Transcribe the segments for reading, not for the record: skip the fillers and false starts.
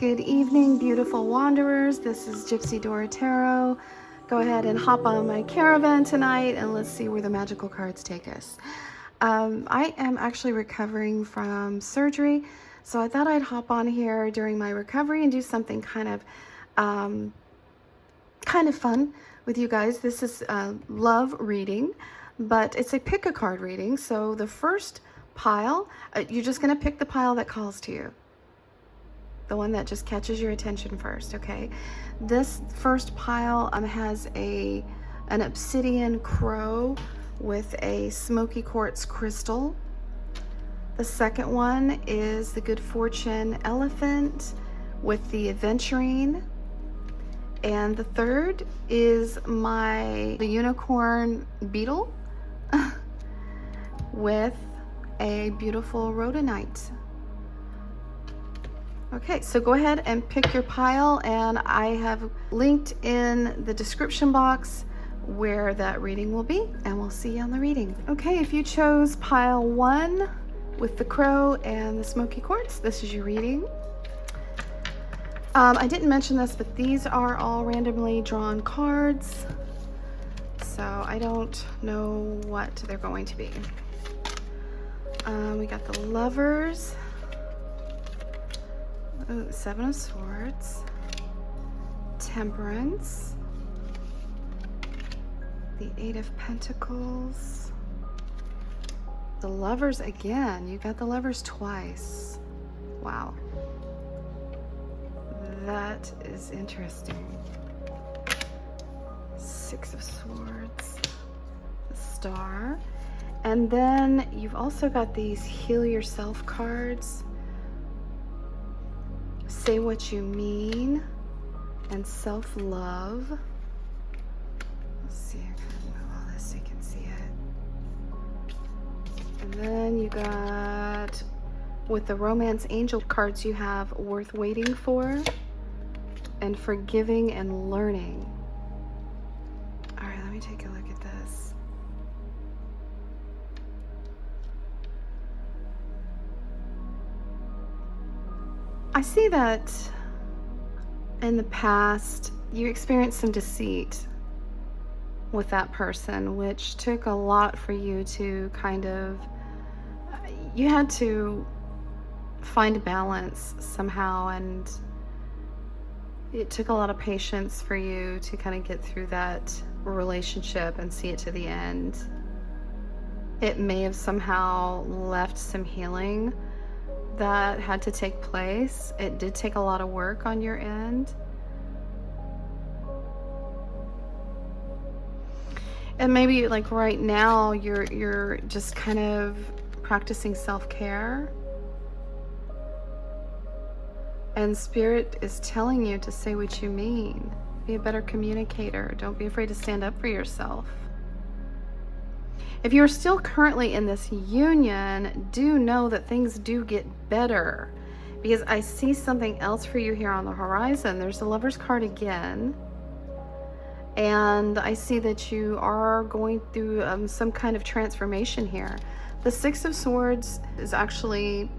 Good evening, beautiful wanderers. This is Gypsy Dora Tarot. Go ahead and hop on my caravan tonight and let's see where the magical cards take us. I am actually recovering from surgery, so I thought I'd hop on here during my recovery and do something kind of fun with you guys. This is a love reading, but it's a pick a card reading. So the first pile, you're just going to pick the pile that calls to you. The one that just catches your attention first, okay? This first pile has an obsidian crow with a Smokey quartz crystal. The second one is the good fortune elephant with the Aventurine. And the third is the unicorn Beetle with a beautiful Rhodonite. Okay, so go ahead and pick your pile, and I have linked in the description box where that reading will be, and we'll see you on the reading. Okay, if you chose pile 1 with the crow and the Smokey quartz, this is your reading. I didn't mention this, but these are all randomly drawn cards, so I don't know what they're going to be. We got the Lovers. Ooh, 7 of Swords, Temperance, the 8 of Pentacles, the Lovers again. You got the Lovers twice. Wow. That is interesting. 6 of Swords, the Star, and then you've also got these Heal Yourself cards. Say What You Mean, and Self-Love. Let's see, I can move all this so you can see it. And then you got, with the Romance Angel cards, you have Worth Waiting For, and Forgiving and Learning. All right, let me take a look at this. I see that in the past you experienced some deceit with that person, which took a lot for you to you had to find balance somehow, and it took a lot of patience for you to kind of get through that relationship and see it to the end. It may have somehow left some healing that had to take place. It did take a lot of work on your end. And maybe like right now you're just kind of practicing self-care. And Spirit is telling you to say what you mean. Be a better communicator. Don't be afraid to stand up for yourself. If you're still currently in this union, do know that things do get better, because I see something else for you here on the horizon. There's the Lover's card again, and I see that you are going through some kind of transformation here. The 6 of Swords is actually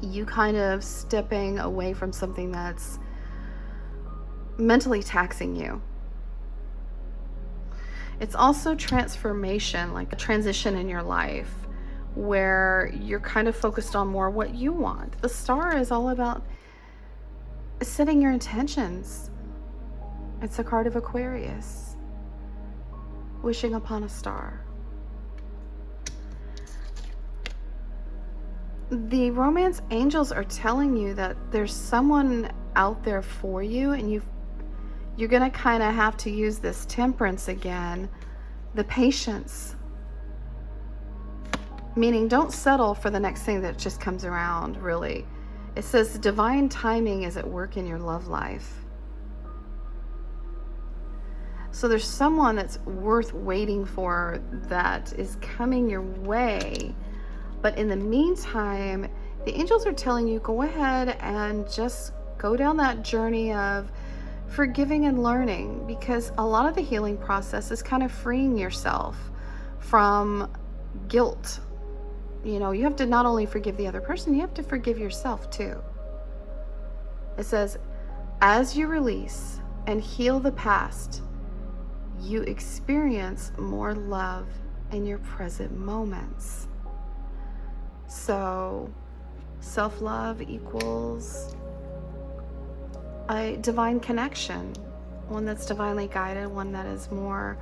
you kind of stepping away from something that's mentally taxing you. It's also transformation, like a transition in your life where you're kind of focused on more what you want. The Star is all about setting your intentions. It's a card of Aquarius, wishing upon a star. The Romance Angels are telling you that there's someone out there for you, and you're going to kind of have to use this Temperance again, the patience. Meaning, don't settle for the next thing that just comes around, really. It says divine timing is at work in your love life. So there's someone that's worth waiting for that is coming your way. But in the meantime, the angels are telling you, go ahead and just go down that journey of forgiving and learning, because a lot of the healing process is kind of freeing yourself from guilt. You know, you have to not only forgive the other person, you have to forgive yourself too. It says, as you release and heal the past, you experience more love in your present moments. So self-love equals a divine connection, one that's divinely guided, one that is more,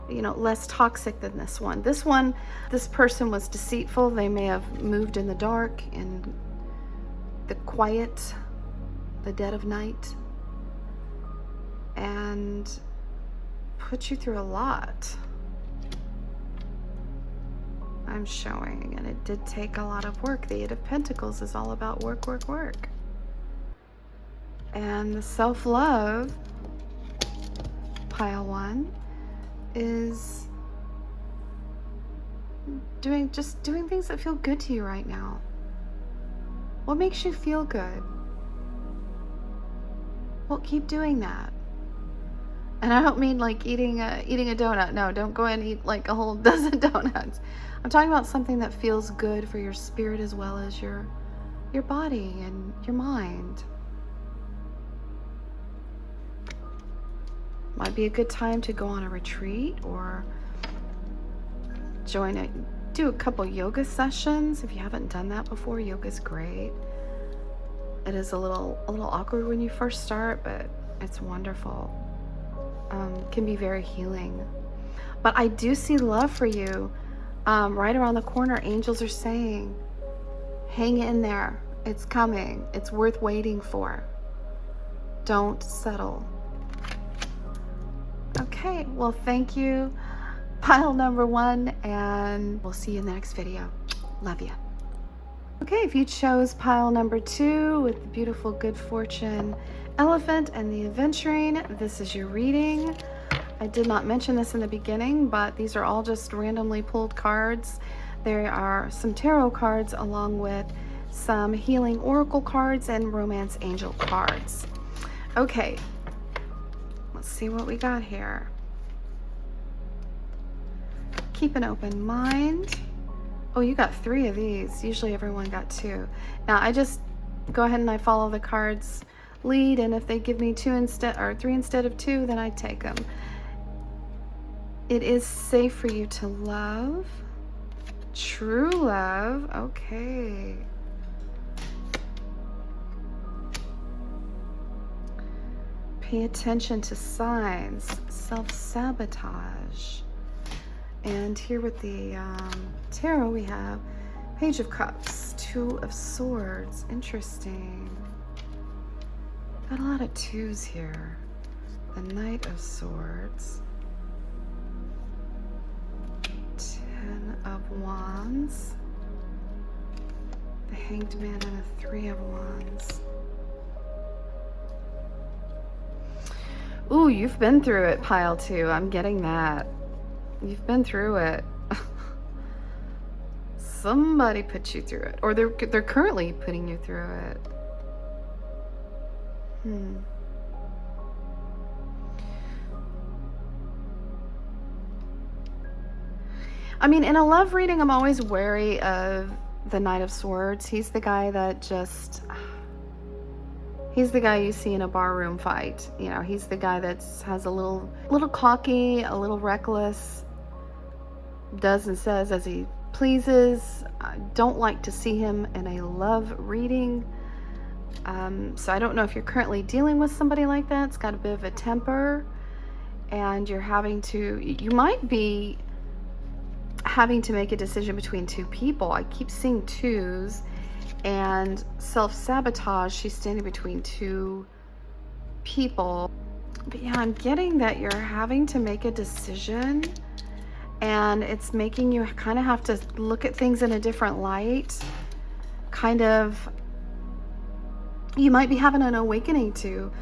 less toxic than this one. This person was deceitful. They may have moved in the dark, in the quiet, the dead of night, and put you through a lot. I'm showing, and it did take a lot of work. The Eight of Pentacles is all about work, work, work. And the self-love, pile 1, is doing things that feel good to you right now. What makes you feel good? Well, keep doing that. And I don't mean like eating a donut. No, don't go and eat like a whole dozen donuts. I'm talking about something that feels good for your spirit as well as your body and your mind. Might be a good time to go on a retreat or do a couple yoga sessions. If you haven't done that before, yoga's great. It is a little awkward when you first start, but it's wonderful. Can be very healing. But I do see love for you right around the corner. Angels are saying, hang in there. It's coming. It's worth waiting for. Don't settle. Okay, well, thank you, pile number 1, and we'll see you in the next video. Love you. Okay, if you chose pile number 2 with the beautiful good fortune elephant and the Aventurine, this is your reading. I did not mention this in the beginning, but these are all just randomly pulled cards. There are some tarot cards along with some healing oracle cards and romance angel cards. Okay, let's see what we got here. Keep an open mind. Oh, you got 3 of these. Usually everyone got 2. Now I just go ahead and I follow the cards lead, and if they give me 2 instead or 3 instead of 2, then I take them. It is safe for you to love. True love. Okay. Pay attention to signs. Self-sabotage. And here with the tarot, we have Page of Cups, 2 of Swords. Interesting. Got a lot of 2s here. The Knight of Swords. 10 of Wands. The Hanged Man and a 3 of Wands. Ooh, you've been through it, pile 2. I'm getting that. You've been through it. Somebody put you through it, or they're currently putting you through it. I mean, in a love reading, I'm always wary of the Knight of Swords. He's the guy that he's the guy you see in a barroom fight. You know, he's the guy that has a little cocky, a little reckless, does and says as he pleases. I don't like to see him in a love reading. So I don't know if you're currently dealing with somebody like that. It's got a bit of a temper, and you might be having to make a decision between 2 people. I keep seeing 2s, and self-sabotage, she's standing between 2 people. But yeah, I'm getting that you're having to make a decision, and it's making you kind of have to look at things in a different light. You might be having an awakening to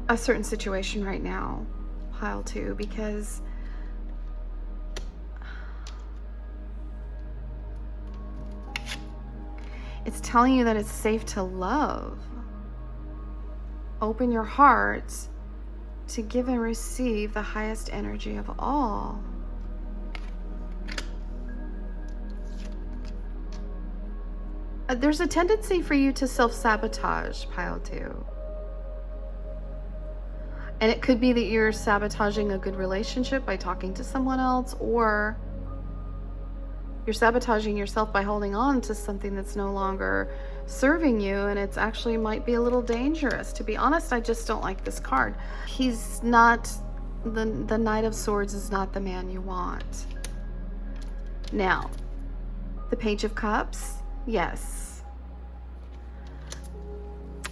a certain situation right now, pile 2, because it's telling you that it's safe to love. Open your heart to give and receive the highest energy of all. There's a tendency for you to self-sabotage, pile 2. And it could be that you're sabotaging a good relationship by talking to someone else, or you're sabotaging yourself by holding on to something that's no longer serving you, and it's actually might be a little dangerous. To be honest, I just don't like this card. He's not, the Knight of Swords is not the man you want. Now, the Page of Cups, yes.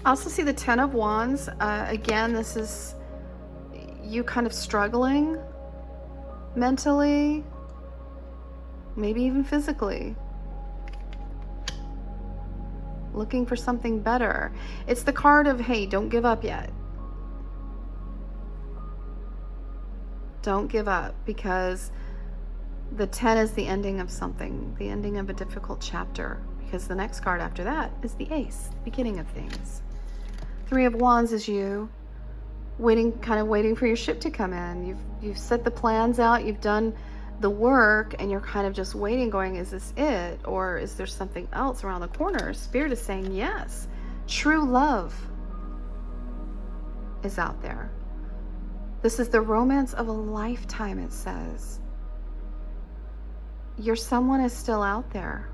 I also see the Ten of Wands. Again, this is you kind of struggling mentally, maybe even physically, looking for something better. It's the card of, hey, don't give up yet. Don't give up, because the 10 is the ending of something, the ending of a difficult chapter, because the next card after that is the Ace, beginning of things. Three of Wands is you waiting, kind of waiting for your ship to come in. You've set the plans out, you've done the work, and you're kind of just waiting, going, is this it, or is there something else around the corner? Spirit is saying yes. True love is out there. This is the romance of a lifetime, it says. Your someone is still out there.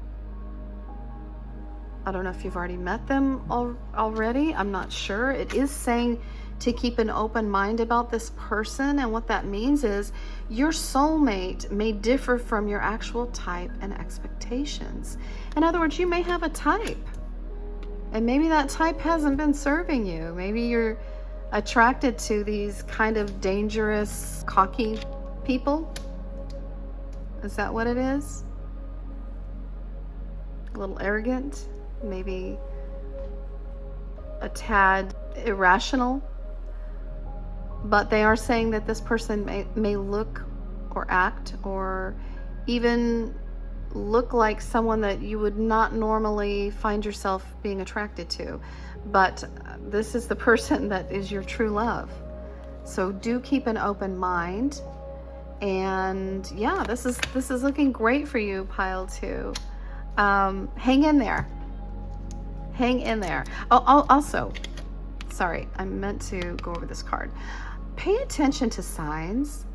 I don't know if you've already met them already. I'm not sure. It is saying to keep an open mind about this person, and what that means is your soulmate may differ from your actual type and expectations. In other words, you may have a type, and maybe that type hasn't been serving you. Maybe you're attracted to these kind of dangerous, cocky people. Is that what it is? A little arrogant, maybe a tad irrational. But they are saying that this person may look or act or even look like someone that you would not normally find yourself being attracted to. But this is the person that is your true love. So do keep an open mind. And yeah, this is looking great for you, pile 2. Hang in there. Hang in there. Oh, also, sorry, I meant to go over this card. Pay attention to signs.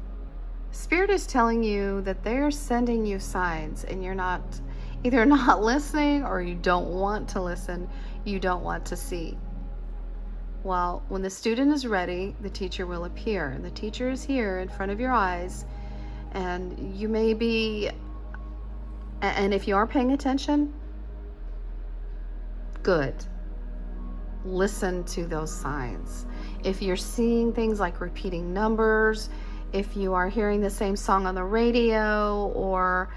Spirit is telling you that they're sending you signs, and you're not either not listening, or you don't want to listen, you don't want to see. Well, when the student is ready, the teacher will appear, and the teacher is here in front of your eyes, and you may be, and if you are paying attention, good. Listen to those signs. If you're seeing things like repeating numbers, if you are hearing the same song on the radio, or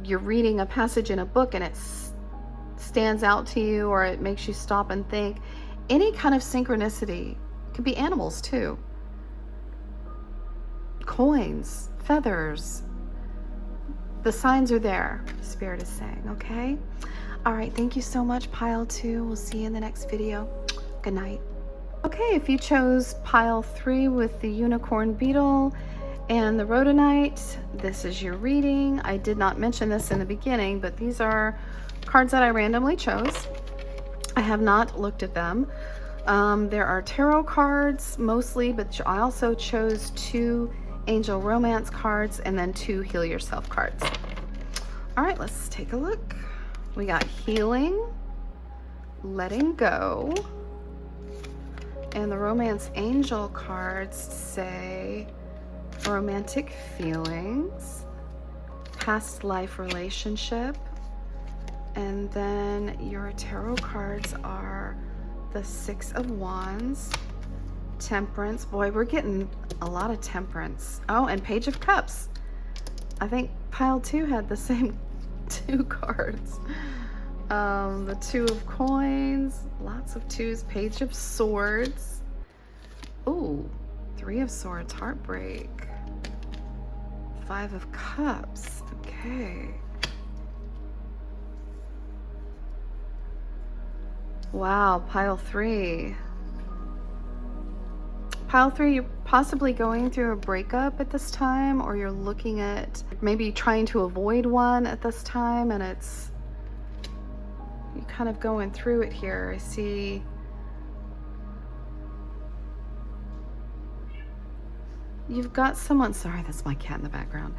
you're reading a passage in a book and it stands out to you, or it makes you stop and think, any kind of synchronicity. It could be animals too. Coins, feathers. The signs are there, Spirit is saying, okay? All right, thank you so much, pile 2. We'll see you in the next video. Good night. Okay, if you chose pile 3 with the unicorn beetle and the rhodonite, this is your reading. I did not mention this in the beginning, but these are cards that I randomly chose. I have not looked at them. There are tarot cards mostly, but I also chose 2 angel romance cards and then 2 heal yourself cards. All right, let's take a look. We got healing, letting go, and the romance angel cards say romantic feelings, past life relationship, and then your tarot cards are the 6 of Wands, temperance. Boy, we're getting a lot of temperance. Oh, and Page of Cups. I think pile 2 had the same 2 cards. The 2 of coins, lots of 2s, Page of Swords. Ooh, 3 of Swords, heartbreak. 5 of Cups, okay. Wow, pile 3. Pile 3, you're possibly going through a breakup at this time, or you're looking at maybe trying to avoid one at this time, and it's, you're kind of going through it here. I see You've got someone, sorry, that's my cat in the background.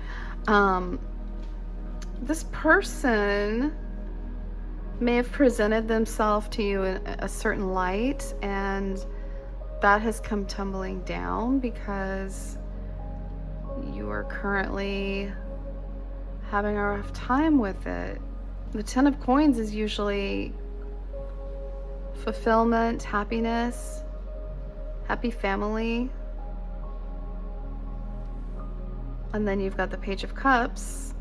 This person may have presented themselves to you in a certain light, and that has come tumbling down because you are currently having a rough time with it. The Ten of Coins is usually fulfillment, happiness, happy family. And then you've got the Page of Cups,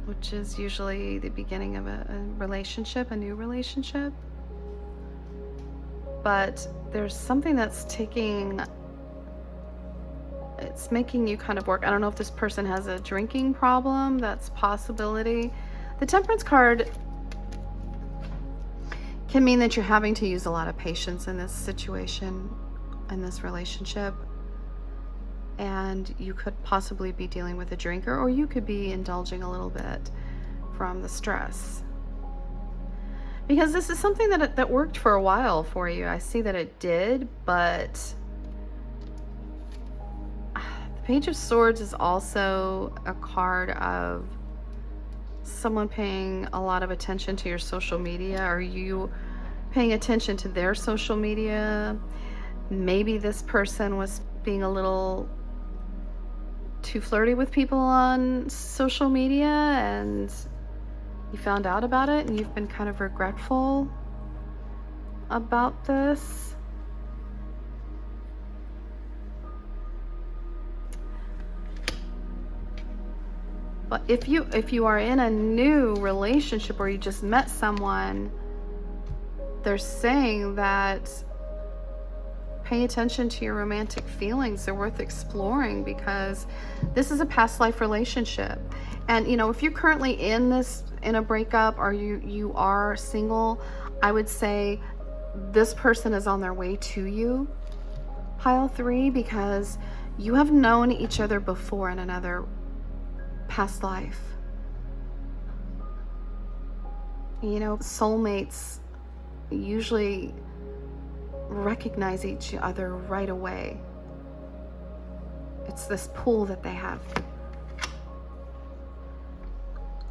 which is usually the beginning of a relationship, a new relationship. But there's something that's it's making you kind of work. I don't know if this person has a drinking problem. That's a possibility. The Temperance card can mean that you're having to use a lot of patience in this situation, in this relationship. And you could possibly be dealing with a drinker, or you could be indulging a little bit from the stress. Because this is something that worked for a while for you. I see that it did, but the Page of Swords is also a card of someone paying a lot of attention to your social media. Are you paying attention to their social media? Maybe this person was being a little too flirty with people on social media, and you found out about it and you've been kind of regretful about this. But if you are in a new relationship or you just met someone, they're saying that pay attention to your romantic feelings. They're worth exploring because this is a past life relationship. And you know, if you're currently in a breakup, or you are single, I would say this person is on their way to you, pile 3, because you have known each other before in another past life. You know, soulmates usually recognize each other right away. It's this pull that they have.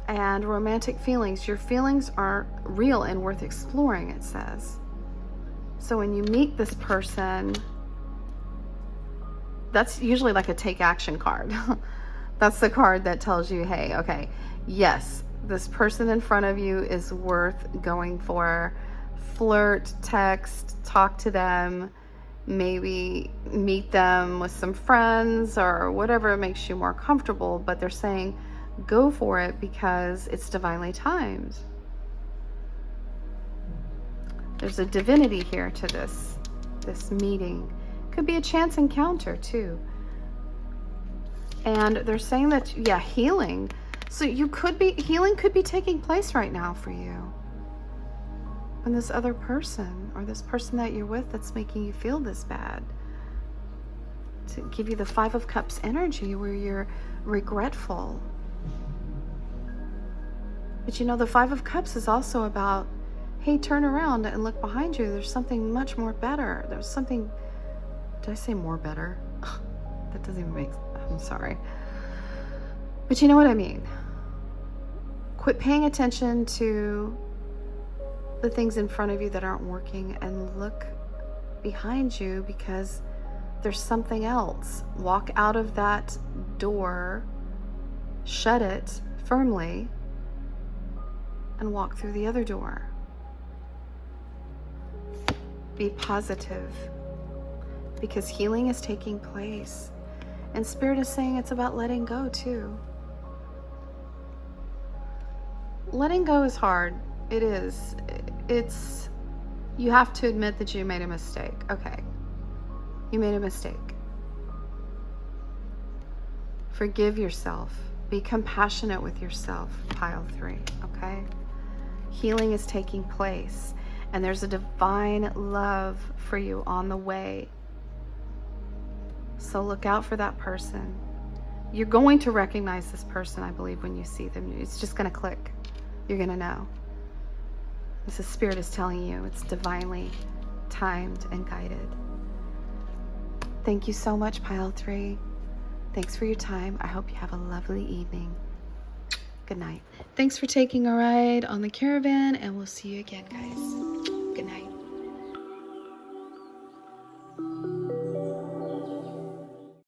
And romantic feelings, your feelings are real and worth exploring, it says. So when you meet this person, that's usually like a take action card. That's the card that tells you, hey, okay, yes, this person in front of you is worth going for. Flirt, text, talk to them, maybe meet them with some friends or whatever makes you more comfortable, but they're saying go for it because it's divinely timed. There's a divinity here to this meeting. Could be a chance encounter too. And they're saying that, yeah, healing. So healing could be taking place right now for you. And this other person, or this person that you're with that's making you feel this bad, to give you the 5 of Cups energy where you're regretful. But you know, the 5 of Cups is also about, hey, turn around and look behind you. There's something much more better. There's something, did I say more better? That doesn't even make sense. I'm sorry. But you know what I mean. Quit paying attention to the things in front of you that aren't working and look behind you, because there's something else. Walk out of that door, shut it firmly, and walk through the other door. Be positive, because healing is taking place. And Spirit is saying it's about letting go too. Letting go is hard. It is. You have to admit that you made a mistake. Okay. You made a mistake. Forgive yourself. Be compassionate with yourself, pile 3, okay? Healing is taking place, and there's a divine love for you on the way. So look out for that person. You're going to recognize this person, I believe, when you see them. It's just going to click. You're going to know. This is Spirit is telling you it's divinely timed and guided. Thank you so much, pile 3. Thanks for your time. I hope you have a lovely evening. Good night. Thanks for taking a ride on the caravan, and we'll see you again, guys. Good night.